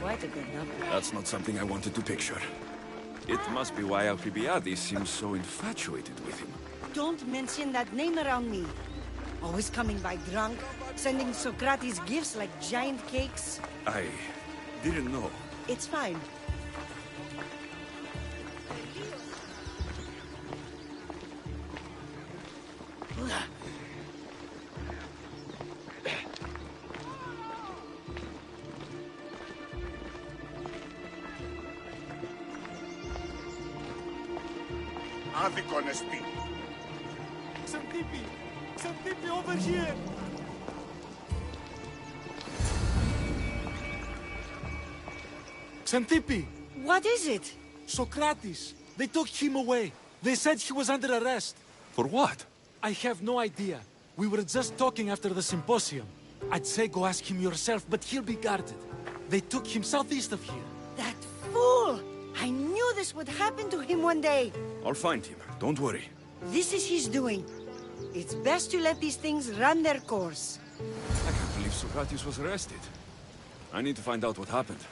quite a good number. That's not something I wanted to picture. It must be why Alcibiades seems so infatuated with him. Don't mention that name around me. Always coming by drunk, sending Socrates gifts like giant cakes. I didn't know. It's fine. Άδικονεστή. Some people over here. Xantippe, What is it? Socrates. They took him away. They said he was under arrest. For what? I have no idea. We were just talking after the symposium. I'd say go ask him yourself, but he'll be guarded. They took him southeast of here. That fool! I knew this would happen to him one day. I'll find him. Don't worry. This is his doing. It's best to let these things run their course. I can't believe Socrates was arrested. I need to find out what happened.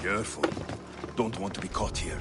Careful. Don't want to be caught here.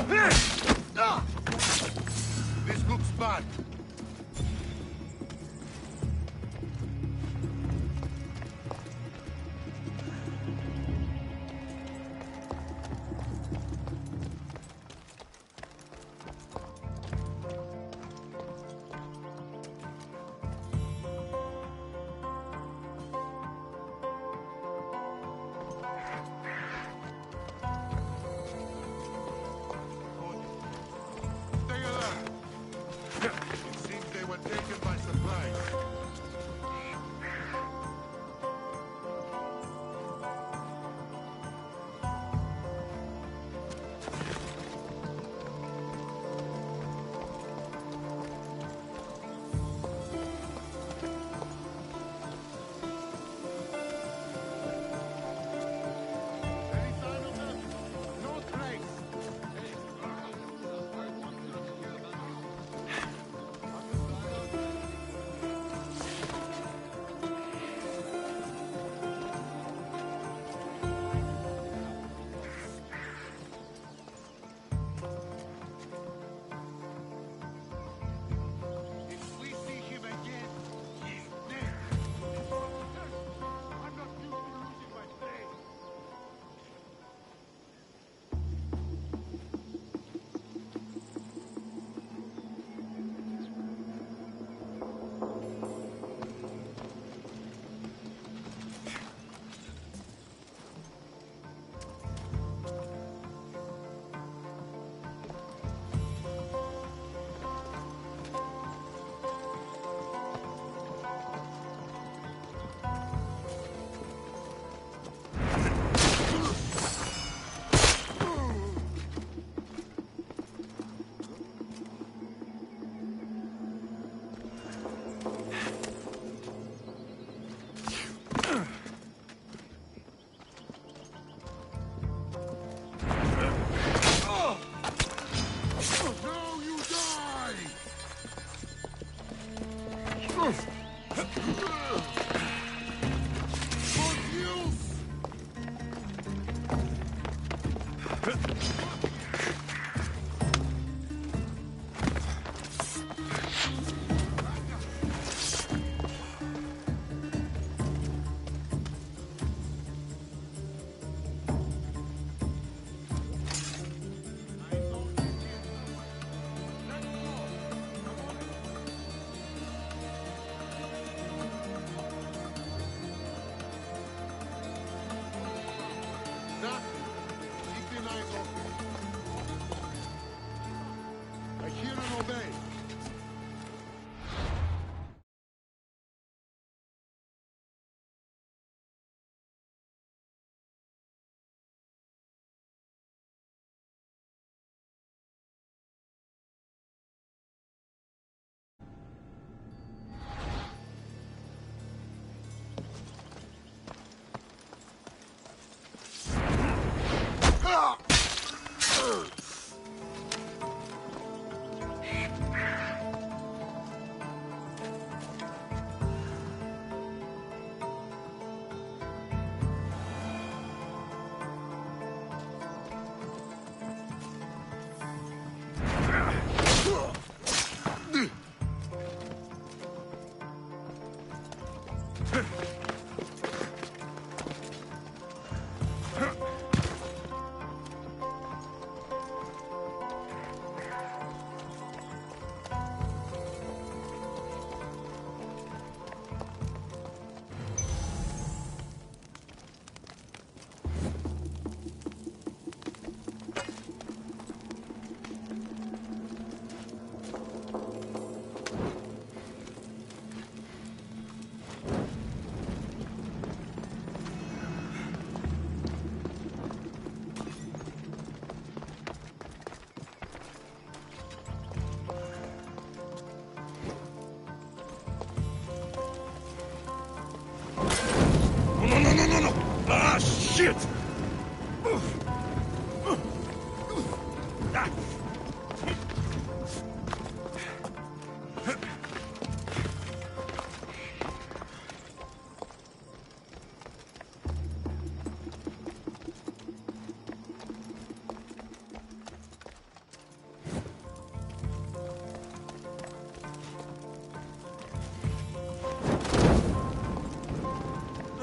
This looks bad. Stay alert.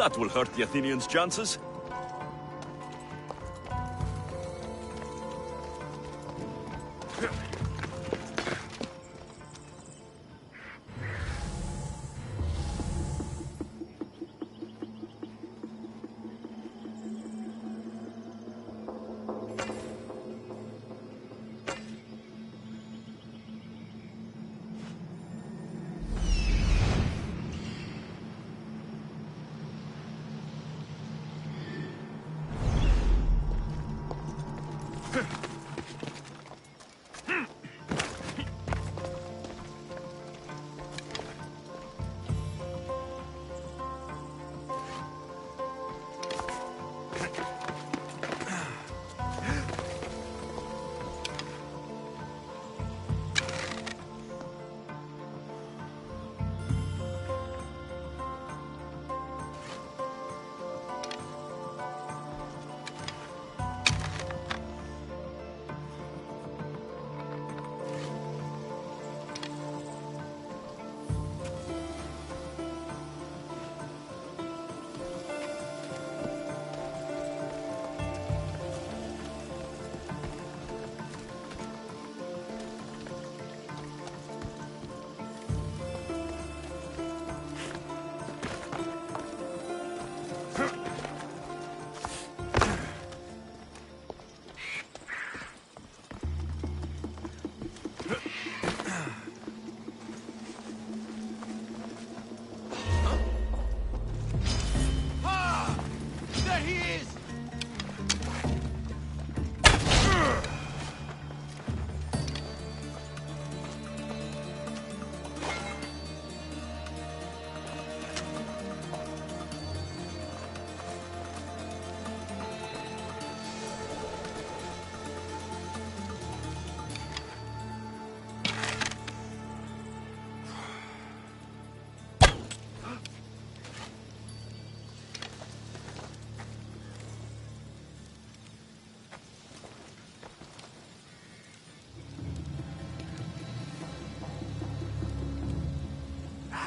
That will hurt the Athenians' chances.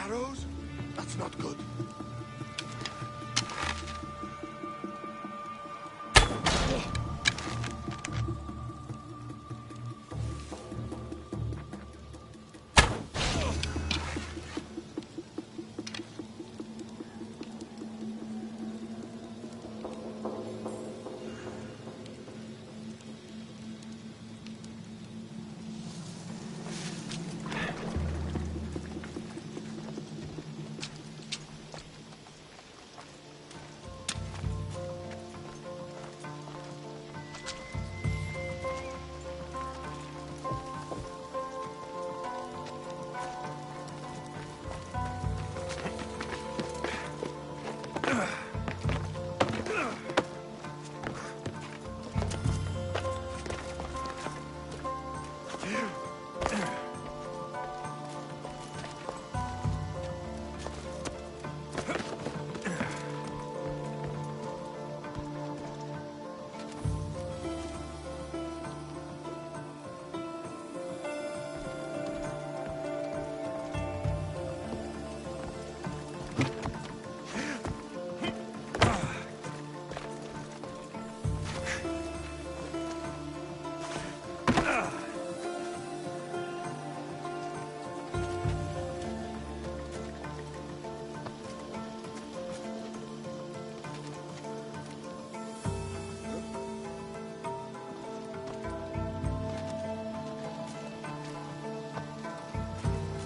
Arrows? That's not good.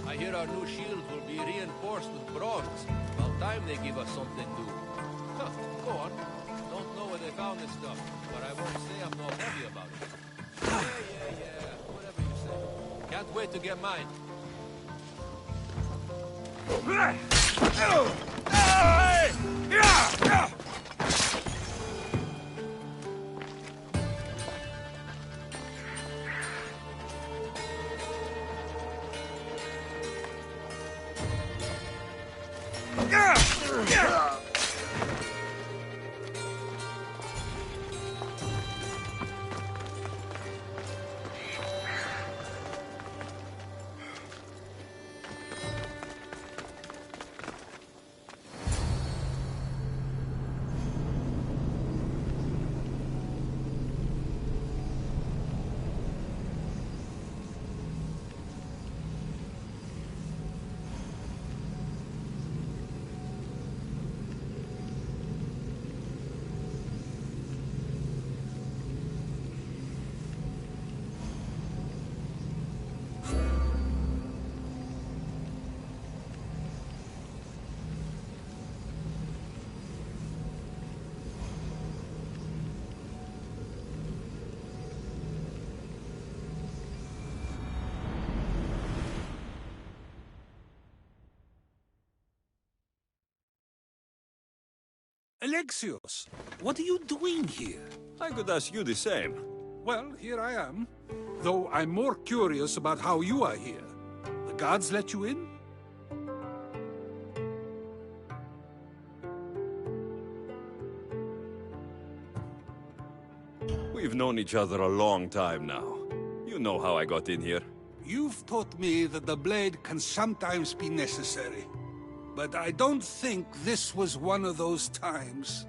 I hear our new shields will be reinforced with bronze. About time they give us something new. Huh, go on. Don't know where they found this stuff, but I won't say I'm not happy about it. Yeah. Whatever you say. Can't wait to get mine. Alexios, what are you doing here? I could ask you the same. Well, here I am. Though I'm more curious about how you are here. The guards let you in? We've known each other a long time now. You know how I got in here. You've taught me that the blade can sometimes be necessary. But I don't think this was one of those times.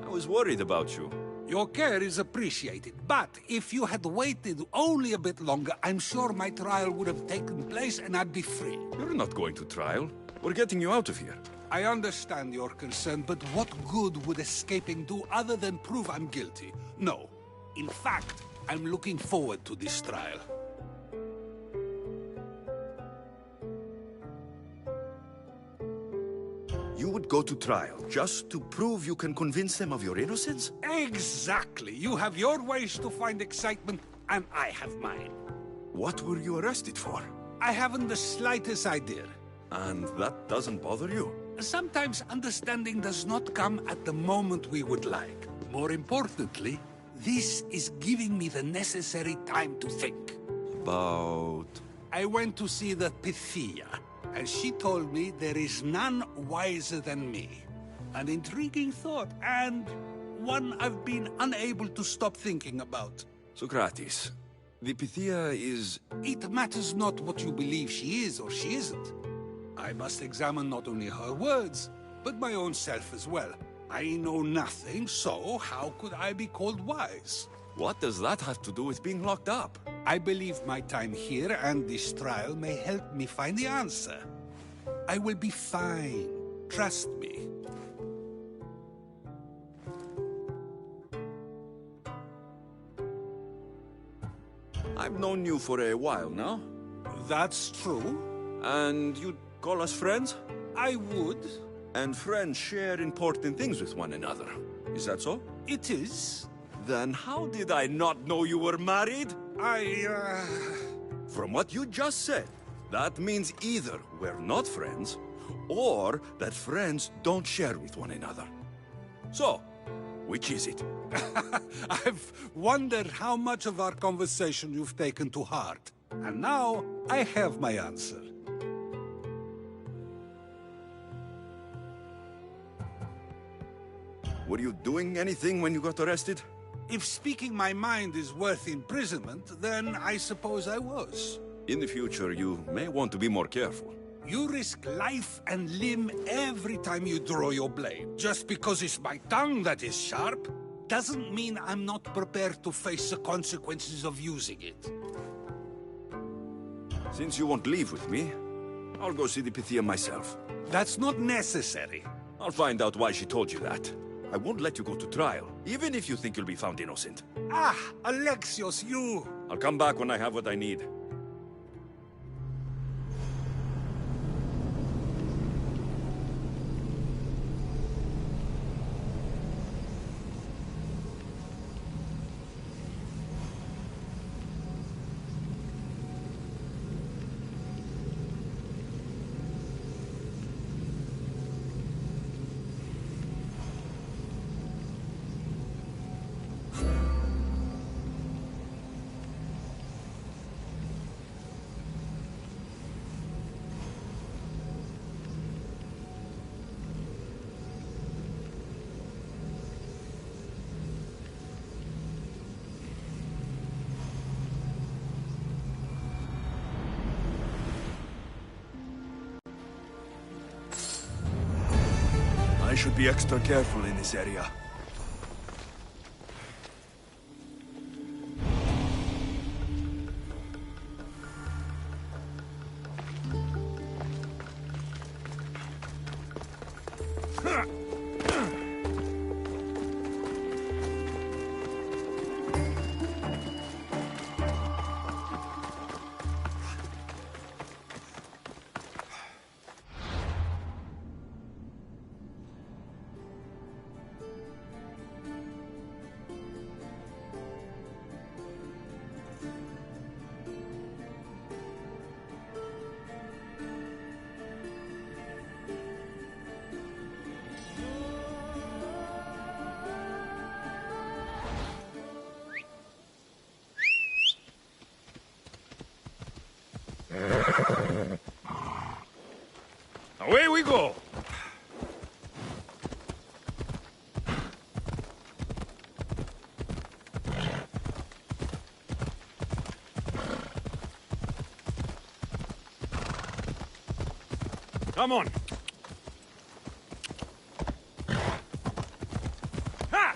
I was worried about you. Your care is appreciated, but if you had waited only a bit longer, I'm sure my trial would have taken place and I'd be free. You're not going to trial. We're getting you out of here. I understand your concern, but what good would escaping do other than prove I'm guilty? No. In fact, I'm looking forward to this trial. You would go to trial just to prove you can convince them of your innocence? Exactly. You have your ways to find excitement, and I have mine. What were you arrested for? I haven't the slightest idea. And that doesn't bother you? Sometimes understanding does not come at the moment we would like. More importantly, this is giving me the necessary time to think. About... I went to see the Pythia, and she told me there is none wiser than me. An intriguing thought, and one I've been unable to stop thinking about. Socrates, the Pythia is... It matters not what you believe she is or she isn't. I must examine not only her words, but my own self as well. I know nothing, so how could I be called wise? What does that have to do with being locked up? I believe my time here and this trial may help me find the answer. I will be fine. Trust me. I've known you for a while now. That's true. And you'd call us friends? I would. And friends share important things with one another. Is that so? It is. Then how did I not know you were married? I, From what you just said, that means either we're not friends, or that friends don't share with one another. So, which is it? I've wondered how much of our conversation you've taken to heart. And now, I have my answer. Were you doing anything when you got arrested? If speaking my mind is worth imprisonment, then I suppose I was. In the future, you may want to be more careful. You risk life and limb every time you draw your blade. Just because it's my tongue that is sharp, doesn't mean I'm not prepared to face the consequences of using it. Since you won't leave with me, I'll go see the Pythia myself. That's not necessary. I'll find out why she told you that. I won't let you go to trial, even if you think you'll be found innocent. Ah, Alexios, you... I'll come back when I have what I need. I should be extra careful in this area. Away we go! Come on! Ha!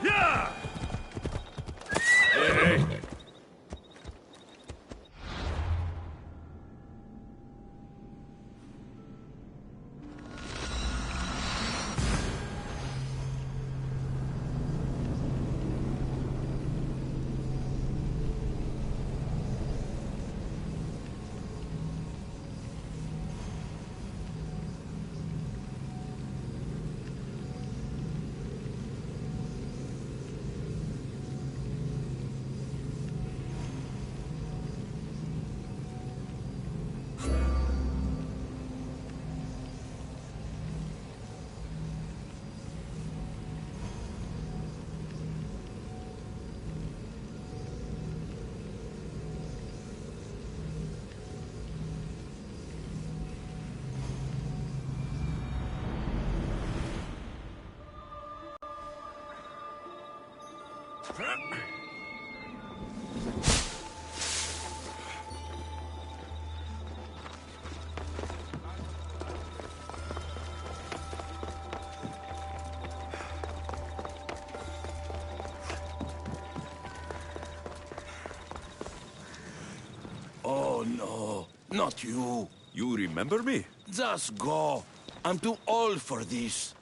Yeah! Hey! Oh no, not you. You remember me? Just go. I'm too old for this.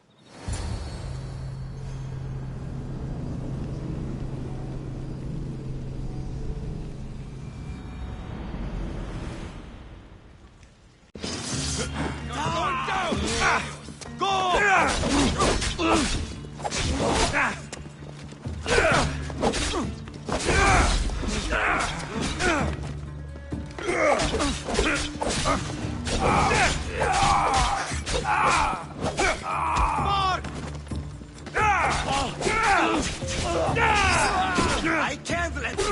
I can't let you.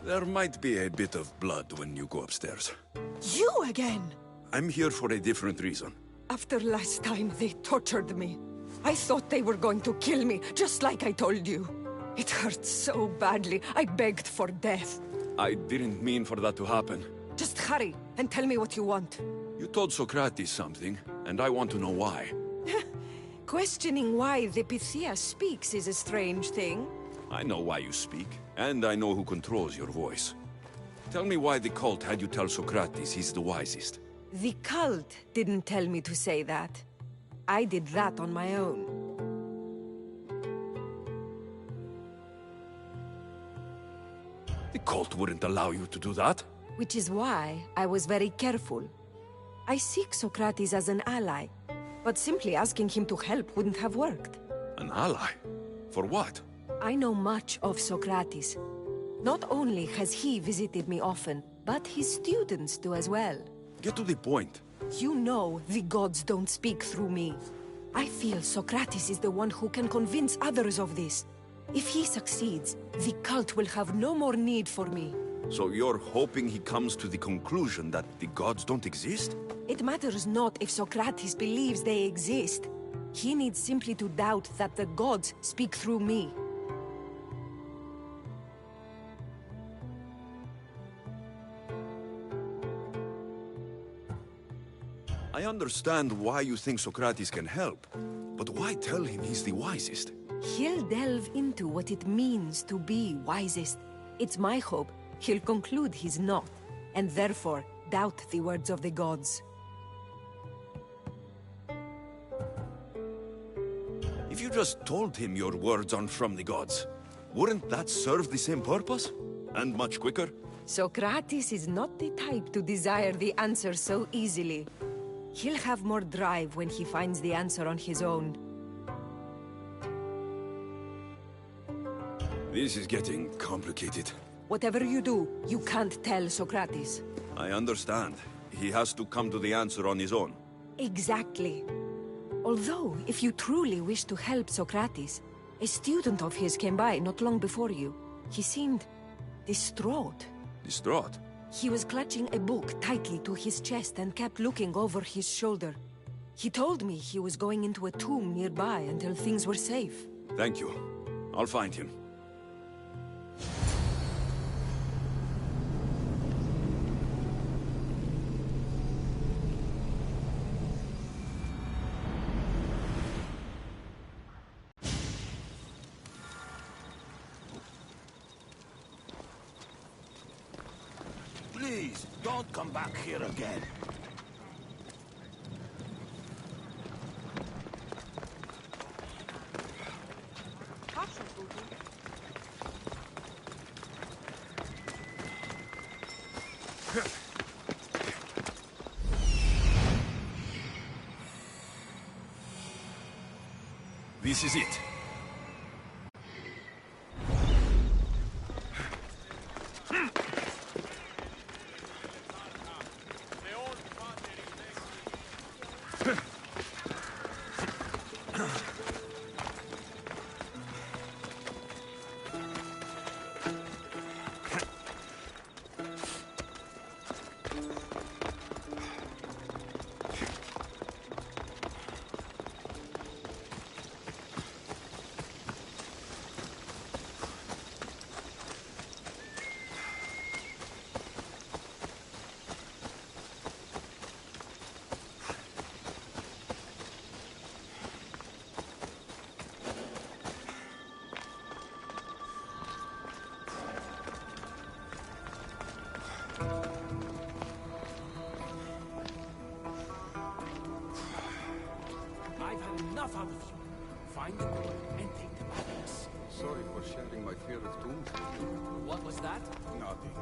There might be a bit of blood when you go upstairs. You again? I'm here for a different reason. After last time, they tortured me. I thought they were going to kill me, just like I told you. It hurt so badly, I begged for death. I didn't mean for that to happen. Just hurry, and tell me what you want. You told Socrates something, and I want to know why. Questioning why the Pythia speaks is a strange thing. I know why you speak, and I know who controls your voice. Tell me why the cult had you tell Socrates he's the wisest. The cult didn't tell me to say that. I did that on my own. The cult wouldn't allow you to do that. Which is why I was very careful. I seek Socrates as an ally. But simply asking him to help wouldn't have worked. An ally? For what? I know much of Socrates. Not only has he visited me often, but his students do as well. Get to the point. You know the gods don't speak through me. I feel Socrates is the one who can convince others of this. If he succeeds, the cult will have no more need for me. So you're hoping he comes to the conclusion that the gods don't exist? It matters not if Socrates believes they exist. He needs simply to doubt that the gods speak through me. I understand why you think Socrates can help, but why tell him he's the wisest? He'll delve into what it means to be wisest. It's my hope he'll conclude he's not, and therefore doubt the words of the gods. If you just told him your words aren't from the gods, wouldn't that serve the same purpose? And much quicker? Socrates is not the type to desire the answer so easily. He'll have more drive when he finds the answer on his own. This is getting complicated. Whatever you do, you can't tell Socrates. I understand. He has to come to the answer on his own. Exactly. Although, if you truly wish to help Socrates, a student of his came by not long before you. He seemed distraught. Distraught? He was clutching a book tightly to his chest and kept looking over his shoulder. He told me he was going into a tomb nearby until things were safe. Thank you. I'll find him. Please, don't come back here again. This is it. Enough out of you. Find them and take them out. Sorry for sharing my fear of tombs with you. What was that? Nothing.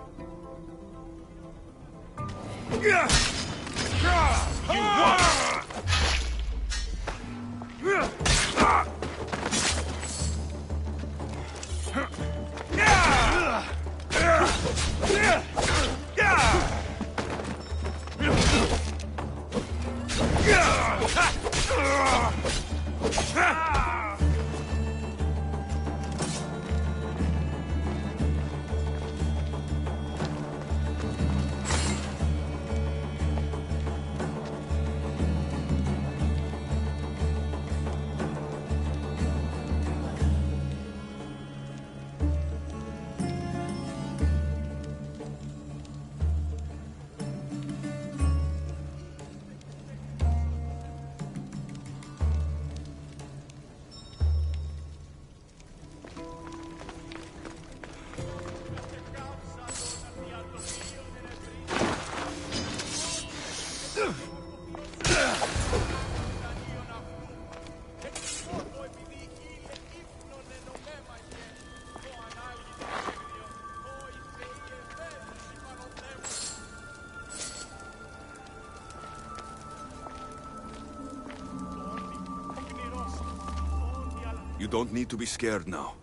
You don't need to be scared now.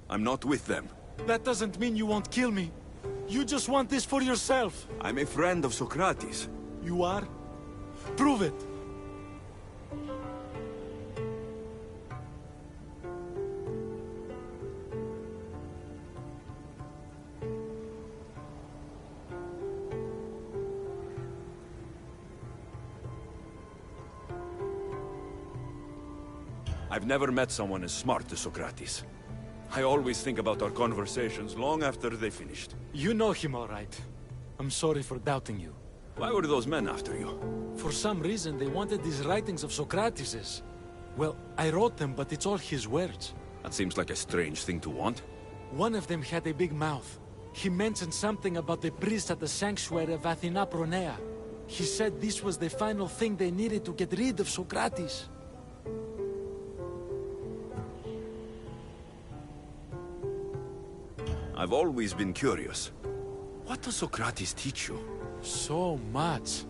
I'm not with them. That doesn't mean you won't kill me. You just want this for yourself. I'm a friend of Socrates. You are? Prove it. I've never met someone as smart as Socrates. I always think about our conversations long after they finished. You know him all right. I'm sorry for doubting you. Why were those men after you? For some reason, they wanted these writings of Socrates's. Well, I wrote them, but it's all his words. That seems like a strange thing to want. One of them had a big mouth. He mentioned something about the priest at the sanctuary of Athena Pronea. He said this was the final thing they needed to get rid of Socrates. I've always been curious. What does Socrates teach you? So much.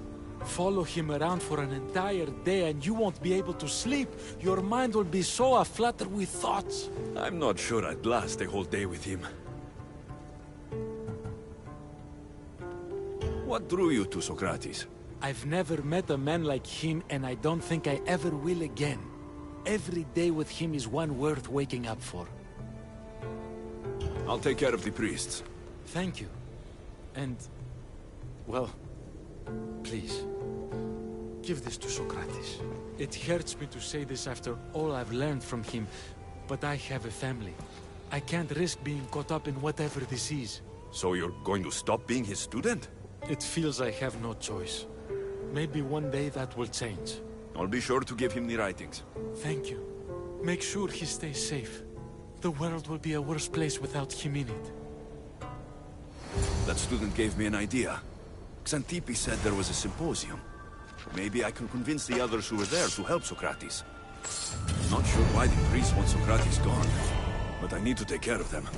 Follow him around for an entire day and you won't be able to sleep. Your mind will be so aflutter with thoughts. I'm not sure I'd last a whole day with him. What drew you to Socrates? I've never met a man like him and I don't think I ever will again. Every day with him is one worth waking up for. I'll take care of the priests. Thank you. And, well, please, give this to Socrates. It hurts me to say this after all I've learned from him, but I have a family. I can't risk being caught up in whatever this is. So you're going to stop being his student? It feels I have no choice. Maybe one day that will change. I'll be sure to give him the writings. Thank you. Make sure he stays safe. The world will be a worse place without him in it. That student gave me an idea. Xantippe said there was a symposium. Maybe I can convince the others who were there to help Socrates. Not sure why the priests want Socrates gone, but I need to take care of them.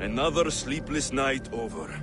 Another sleepless night over.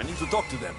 I need to talk to them.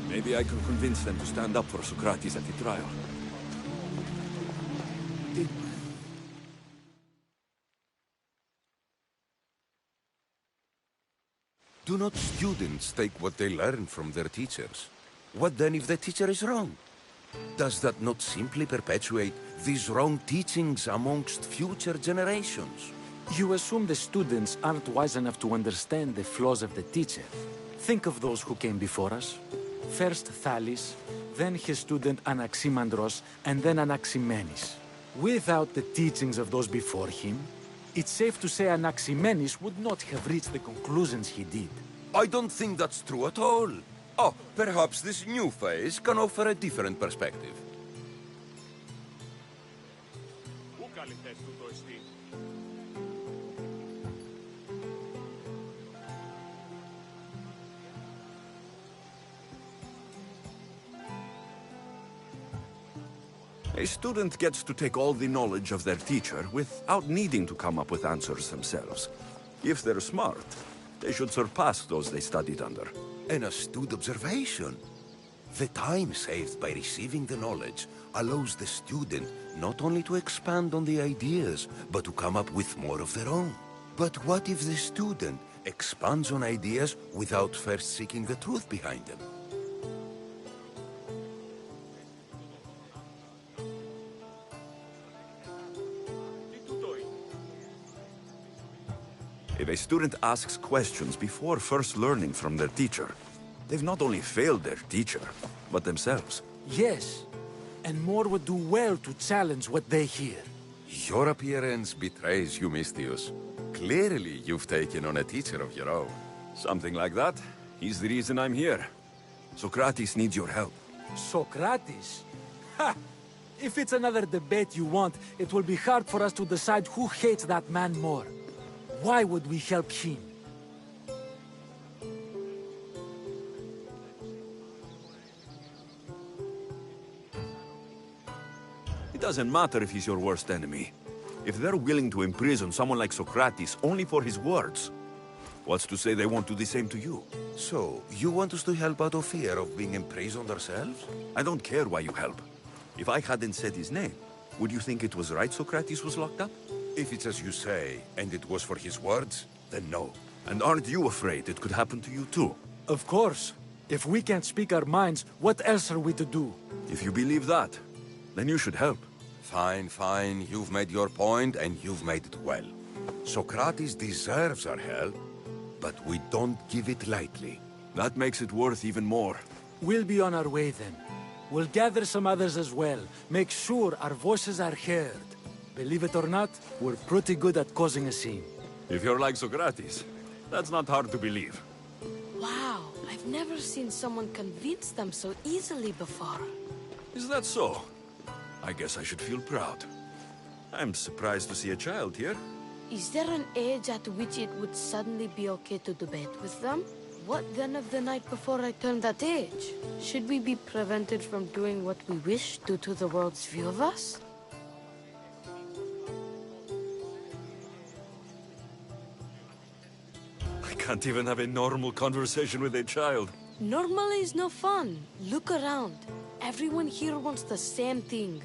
Maybe I can convince them to stand up for Socrates at the trial. Do not students take what they learn from their teachers? What then if the teacher is wrong? Does that not simply perpetuate these wrong teachings amongst future generations? You assume the students aren't wise enough to understand the flaws of the teacher. Think of those who came before us. First Thales, then his student Anaximandros, and then Anaximenes. Without the teachings of those before him, it's safe to say Anaximenes would not have reached the conclusions he did. I don't think that's true at all. Oh, perhaps this new phase can offer a different perspective. A student gets to take all the knowledge of their teacher without needing to come up with answers themselves. If they're smart, they should surpass those they studied under. An astute observation. The time saved by receiving the knowledge allows the student not only to expand on the ideas, but to come up with more of their own. But what if the student expands on ideas without first seeking the truth behind them? If a student asks questions before first learning from their teacher, they've not only failed their teacher, but themselves. Yes, and more would do well to challenge what they hear. Your appearance betrays you, Mystius. Clearly, you've taken on a teacher of your own. Something like that. He's the reason I'm here. Socrates needs your help. Socrates? Ha! If it's another debate you want, it will be hard for us to decide who hates that man more. Why would we help him? It doesn't matter if he's your worst enemy. If they're willing to imprison someone like Socrates only for his words, what's to say they won't do the same to you? So, you want us to help out of fear of being imprisoned ourselves? I don't care why you help. If I hadn't said his name, would you think it was right Socrates was locked up? If it's as you say, and it was for his words, then no. And aren't you afraid it could happen to you too? Of course. If we can't speak our minds, what else are we to do? If you believe that, then you should help. Fine, fine. You've made your point, and you've made it well. Socrates deserves our help, but we don't give it lightly. That makes it worth even more. We'll be on our way then. We'll gather some others as well. Make sure our voices are heard. Believe it or not, we're pretty good at causing a scene. If you're like Socrates, that's not hard to believe. Wow, I've never seen someone convince them so easily before. Is that so? I guess I should feel proud. I'm surprised to see a child here. Is there an age at which it would suddenly be okay to debate with them? What then of the night before I turned that age? Should we be prevented from doing what we wish due to the world's view of us? I can't even have a normal conversation with a child. Normal is no fun. Look around. Everyone here wants the same thing.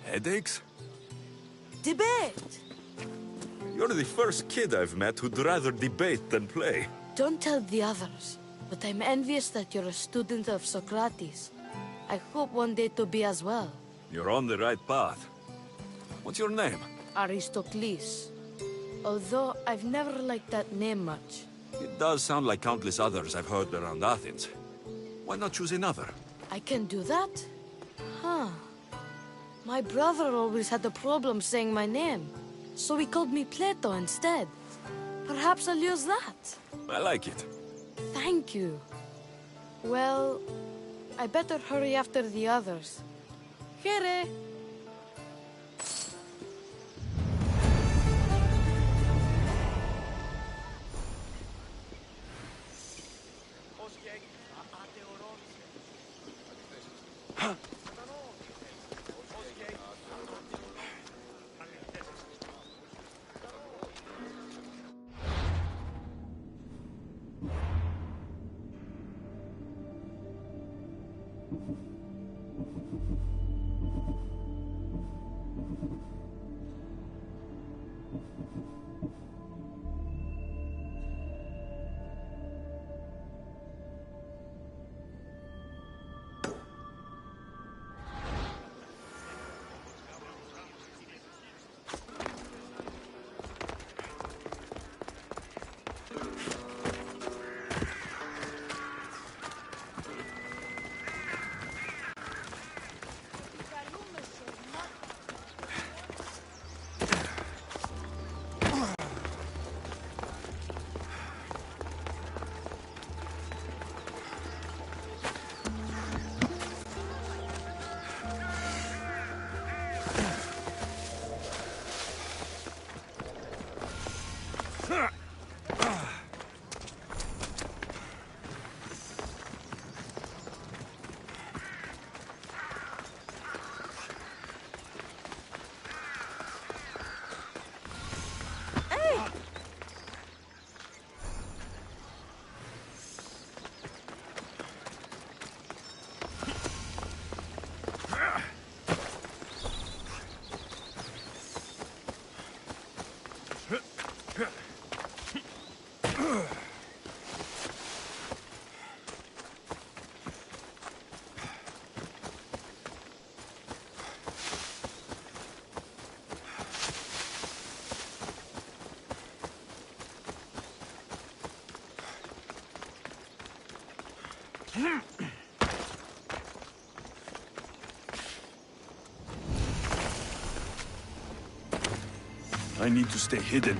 Headaches? Debate! You're the first kid I've met who'd rather debate than play. Don't tell the others, but I'm envious that you're a student of Socrates. I hope one day to be as well. You're on the right path. What's your name? Aristocles. Although I've never liked that name much. It does sound like countless others I've heard around Athens. Why not choose another? I can do that? Huh. My brother always had a problem saying my name, so he called me Plato instead. Perhaps I'll use that. I like it. Thank you. Well, I better hurry after the others. Here. I need to stay hidden.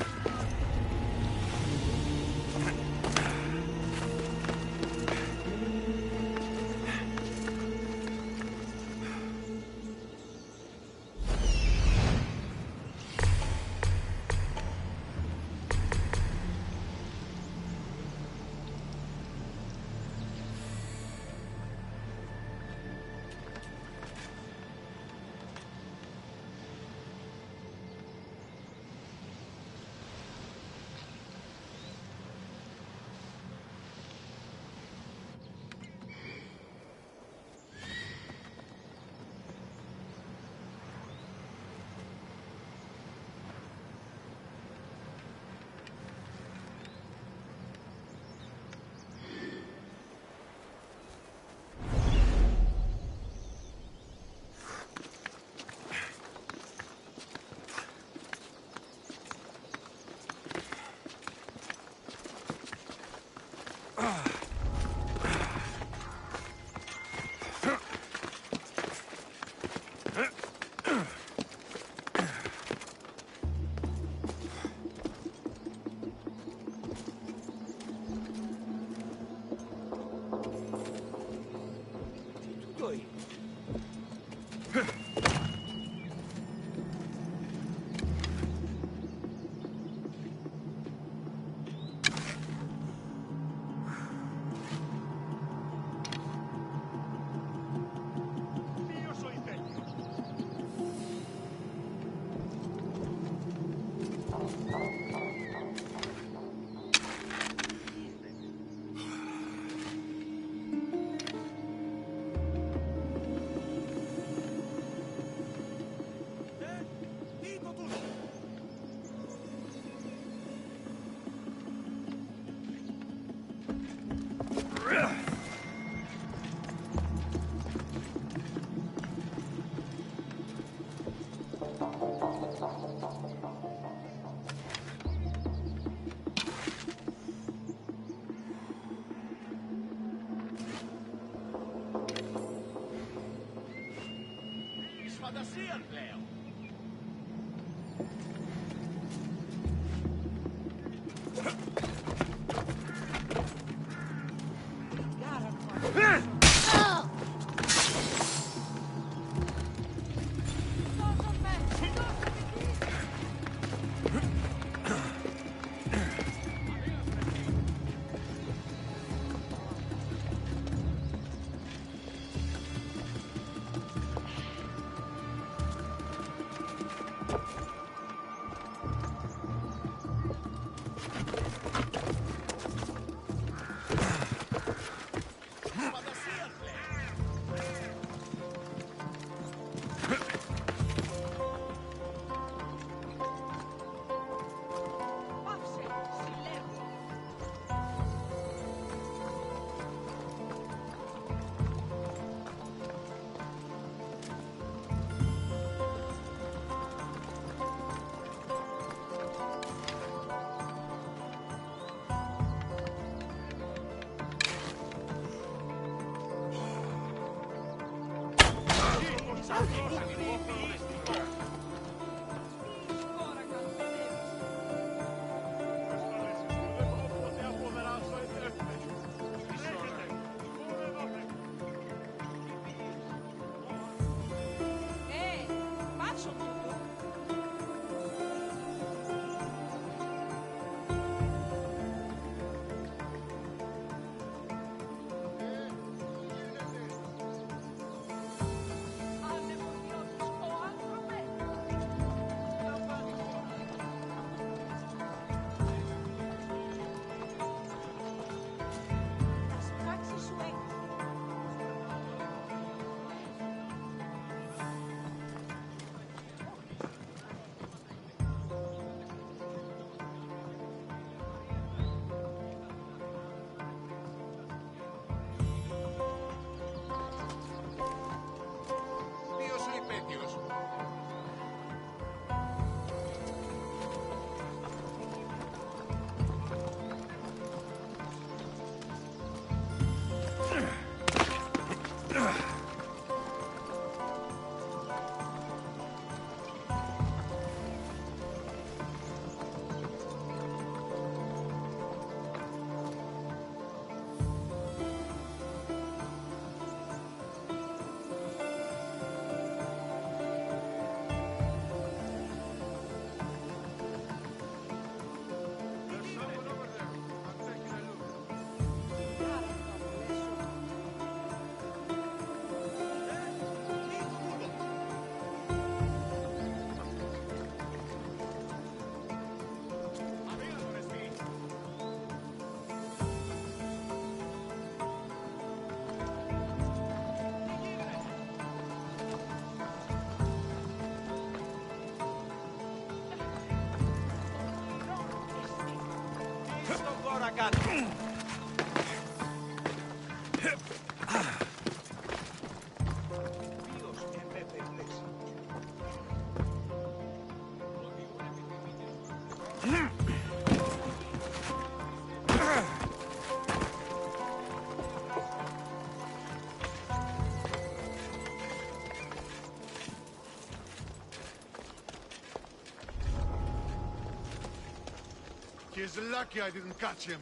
He's lucky I didn't catch him.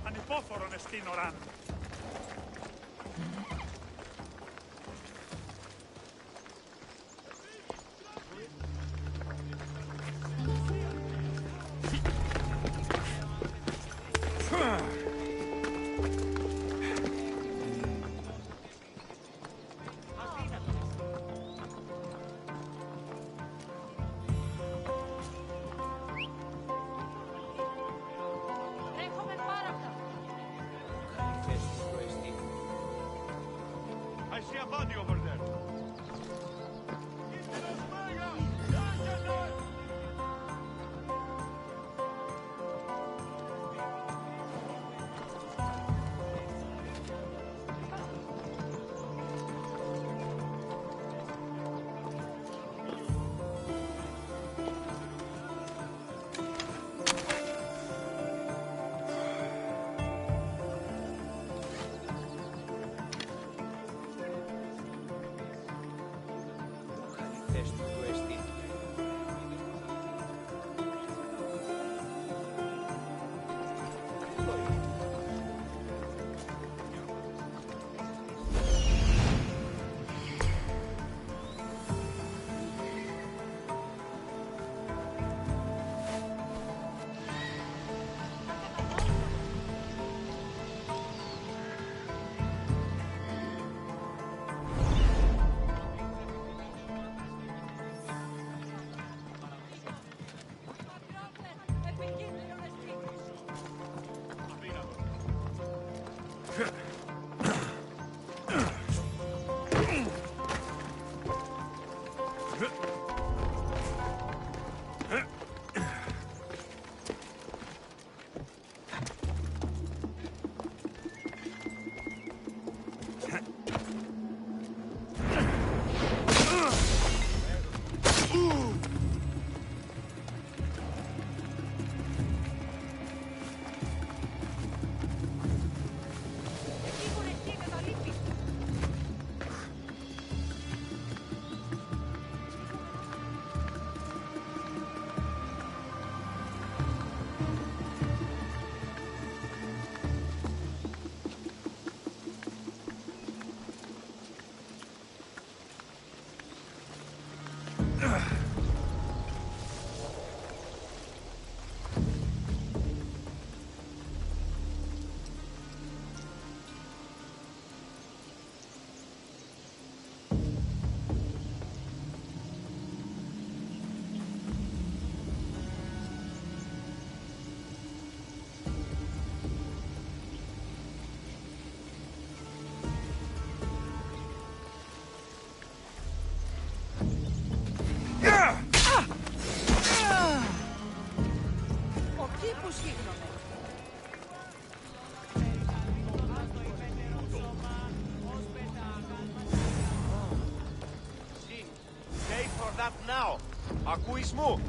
Ανυπόφορον εστίν οράν. I see a body over there. staff now. Ακούεις μου?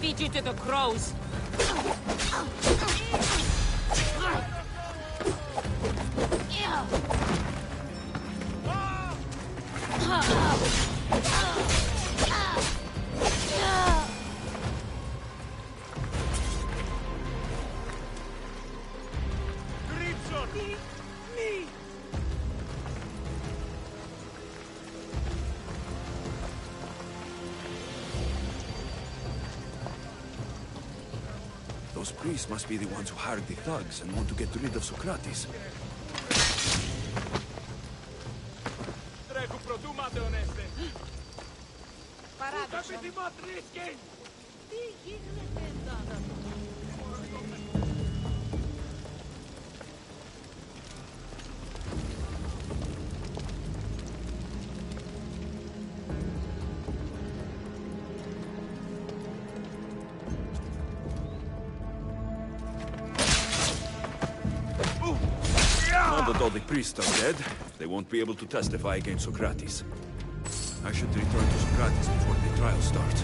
Feed you to the crows. Those priests must be the ones who hired the thugs and want to get rid of Socrates. Now that all the priests are dead, they won't be able to testify against Socrates. I should return to Socrates before the trial starts.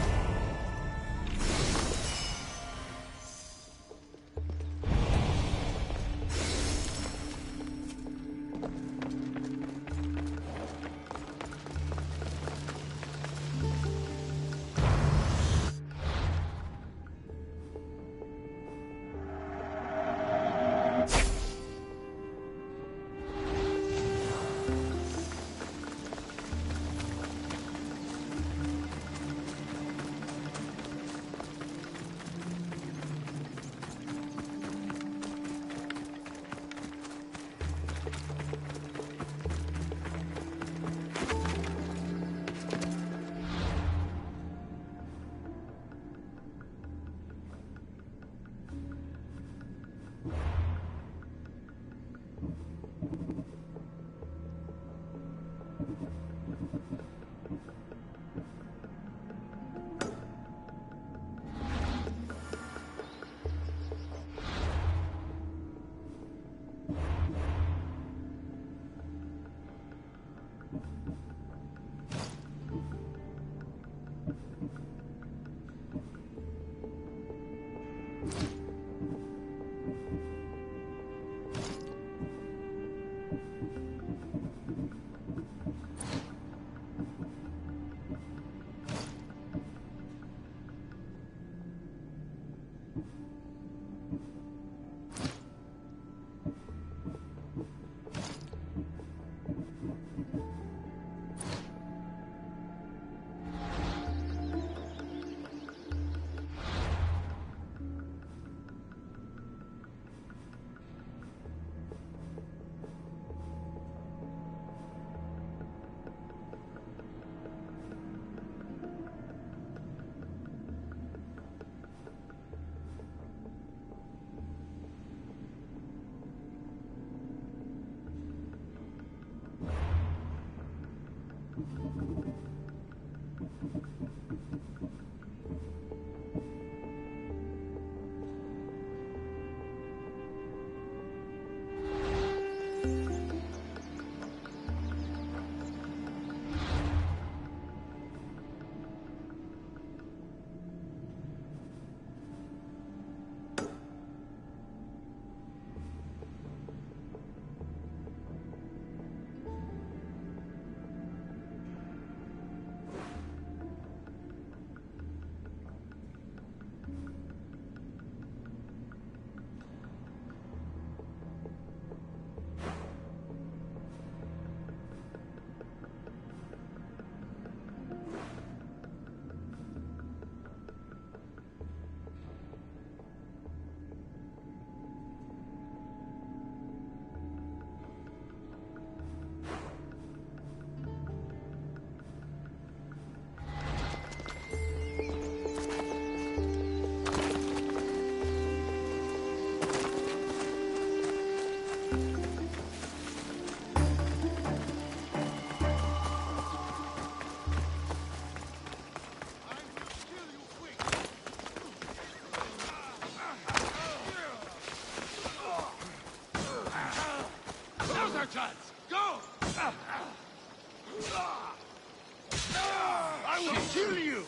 I will kill you!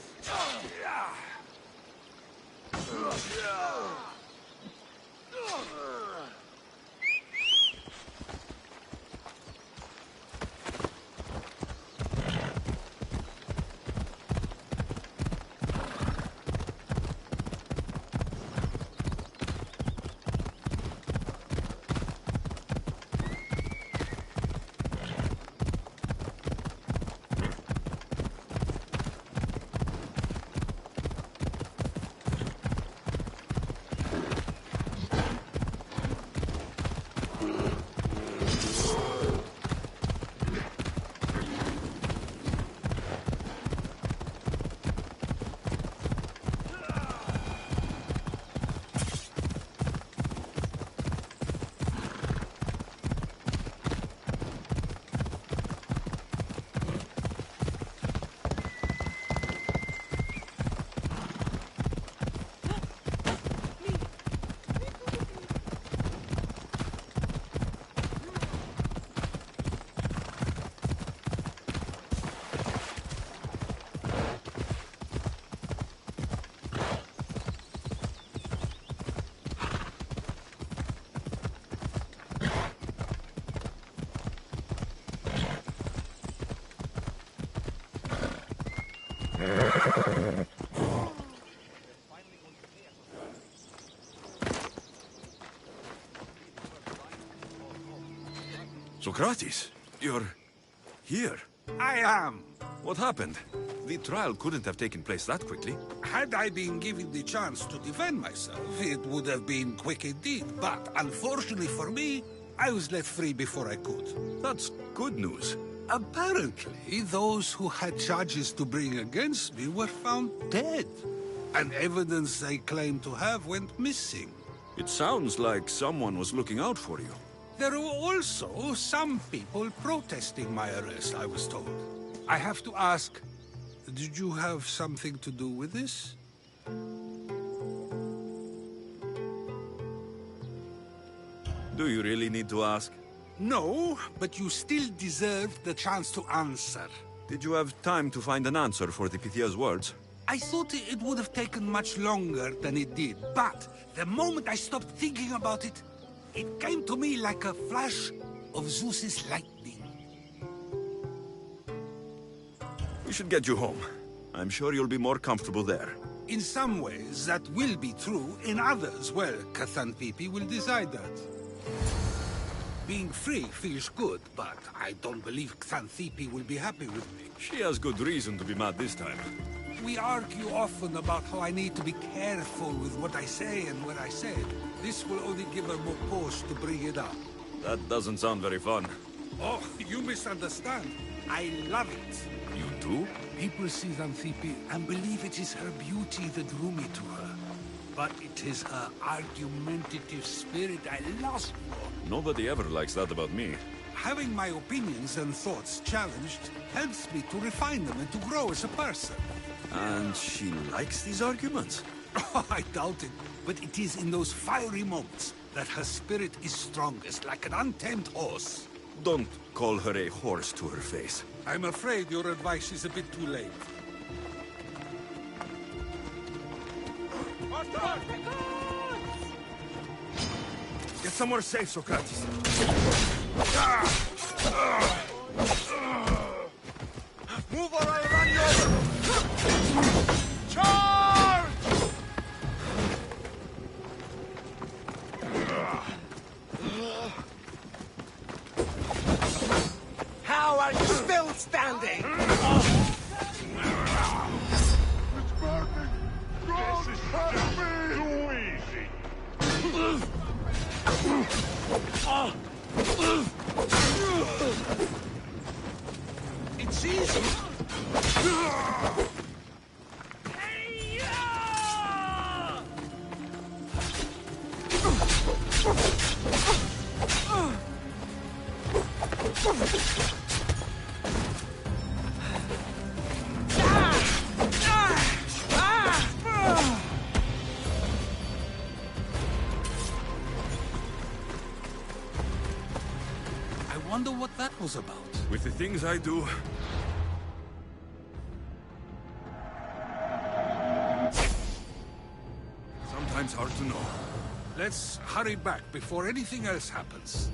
Socrates, you're here. I am. What happened? The trial couldn't have taken place that quickly. Had I been given the chance to defend myself, it would have been quick indeed. But unfortunately for me, I was let free before I could. That's good news. Apparently, those who had charges to bring against me were found dead. And evidence they claimed to have went missing. It sounds like someone was looking out for you. There were also some people protesting my arrest, I was told. I have to ask, did you have something to do with this? Do you really need to ask? No, but you still deserve the chance to answer. Did you have time to find an answer for the Pythia's words? I thought it would have taken much longer than it did, but the moment I stopped thinking about it, it came to me like a flash of Zeus's lightning. We should get you home. I'm sure you'll be more comfortable there. In some ways, that will be true. In others, well, Xanthippe will decide that. Being free feels good, but I don't believe Xanthippe will be happy with me. She has good reason to be mad this time. We argue often about how I need to be careful with what I say and what I said. This will only give her more cause to bring it up. That doesn't sound very fun. Oh, you misunderstand. I love it. You do? People see Xanthippe and believe it is her beauty that drew me to her. But it is her argumentative spirit I lust for. Nobody ever likes that about me. Having my opinions and thoughts challenged helps me to refine them and to grow as a person. And she likes these arguments? I doubt it, but it is in those fiery moments that her spirit is strongest, like an untamed horse. Don't call her a horse to her face. I'm afraid your advice is a bit too late. Get somewhere safe, Socrates. Move or I'll run you over! Charge! How are you still standing? This is just too easy. It's easy. I wonder what that was about. With the things I do... sometimes hard to know. Let's hurry back before anything else happens.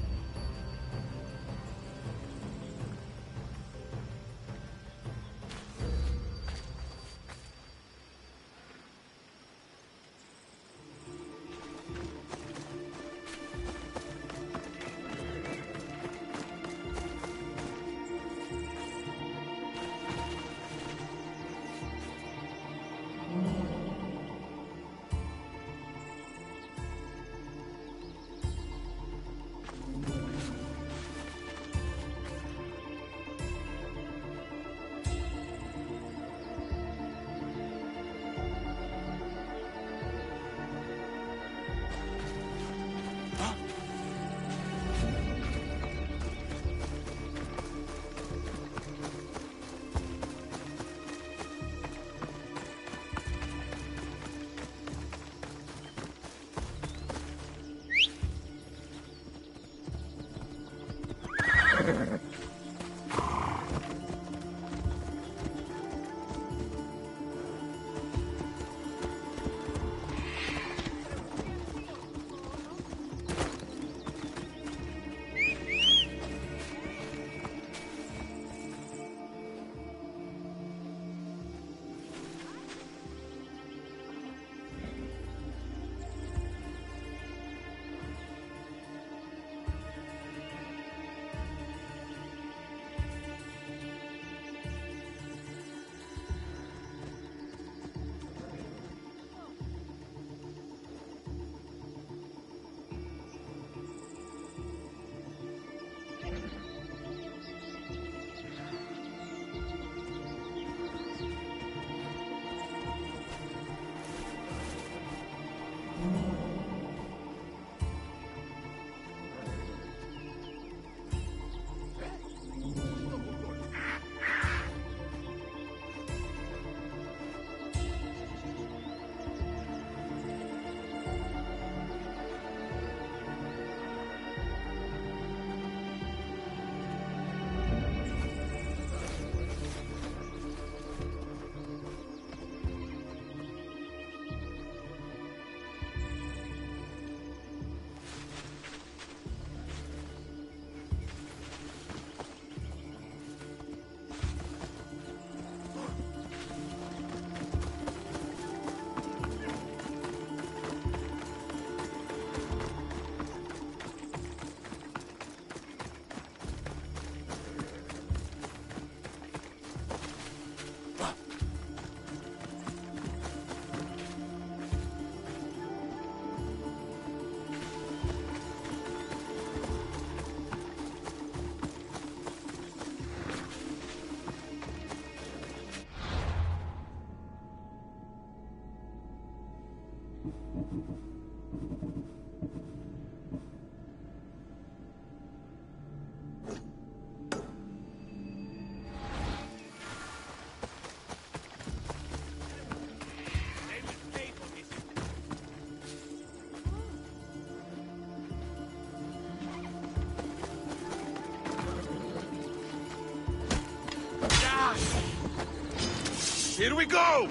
Here we go!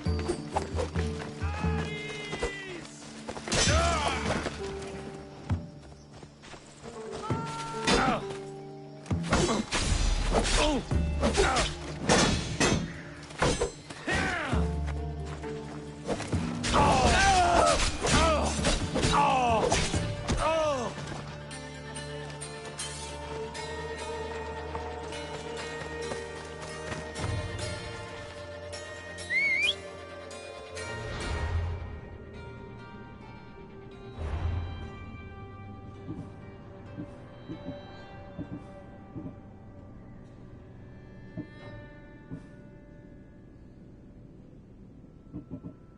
You